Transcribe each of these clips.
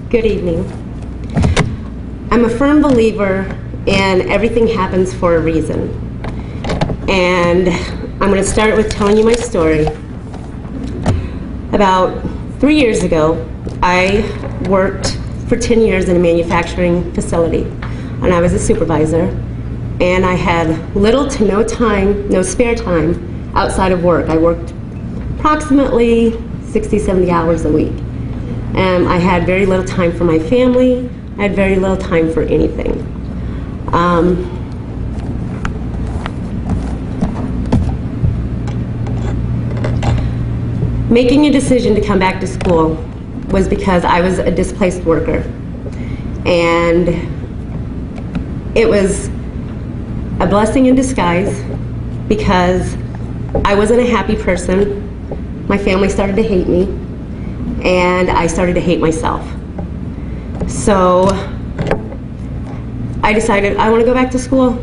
Good evening. I'm a firm believer in everything happens for a reason. And I'm going to start with telling you my story. About 3 years ago, I worked for 10 years in a manufacturing facility, and I was a supervisor. And I had little to no time, no spare time outside of work. I worked approximately 60, 70 hours a week. And I had very little time for my family. I had very little time for anything. Making a decision to come back to school was because I was a displaced worker. And it was a blessing in disguise because I wasn't a happy person. My family started to hate me, and I started to hate myself. So I decided I want to go back to school.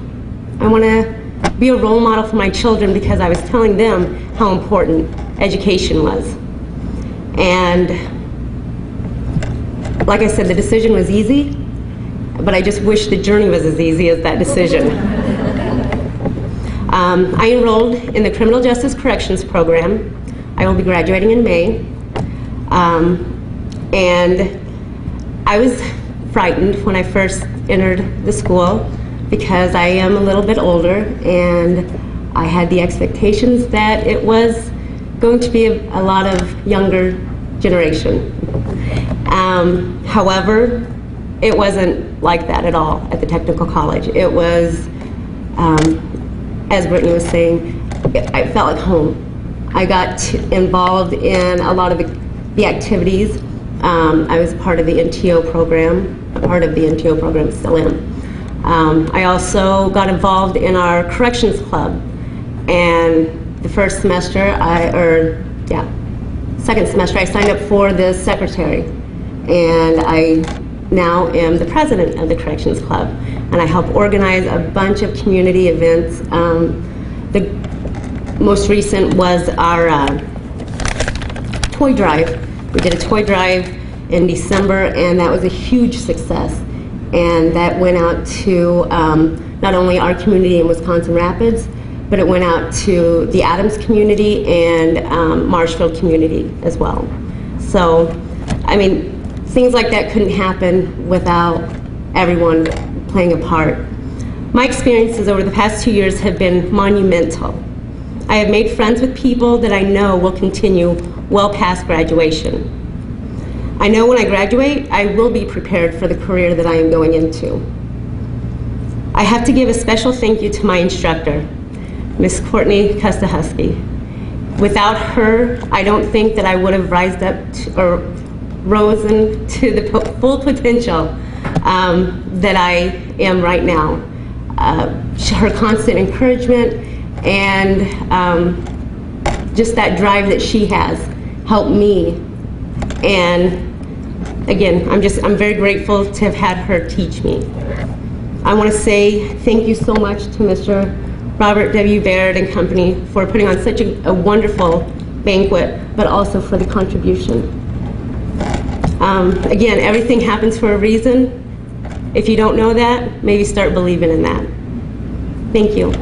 I want to be a role model for my children because I was telling them how important education was. And like I said, the decision was easy, but I just wish the journey was as easy as that decision. I enrolled in the Criminal Justice Corrections Program. I will be graduating in May. And I was frightened when I first entered the school because I am a little bit older, and I had the expectations that it was going to be a lot of younger generation. However, it wasn't like that at all at the technical college. It was, as Brittany was saying, I felt like home. I got involved in a lot of the activities. I was part of the NTO program, still am. I also got involved in our corrections club, and the first semester, second semester, I signed up for the secretary, and I now am the president of the corrections club, and I help organize a bunch of community events. The most recent was our toy drive. We did a toy drive in December, and that was a huge success. And that went out to not only our community in Wisconsin Rapids, but it went out to the Adams community and Marshfield community as well. So, I mean, things like that couldn't happen without everyone playing a part. My experiences over the past 2 years have been monumental. I have made friends with people that I know will continue well past graduation. I know when I graduate, I will be prepared for the career that I am going into. I have to give a special thank you to my instructor, Miss Courtney Custahusky. Without her, I don't think that I would have risen to the full potential that I am right now. Her constant encouragement and just that drive that she has helped me. And again, I'm very grateful to have had her teach me. I want to say thank you so much to Mr. Robert W. Baird and company for putting on such a wonderful banquet, but also for the contribution. Again, everything happens for a reason. If you don't know that, maybe start believing in that. Thank you.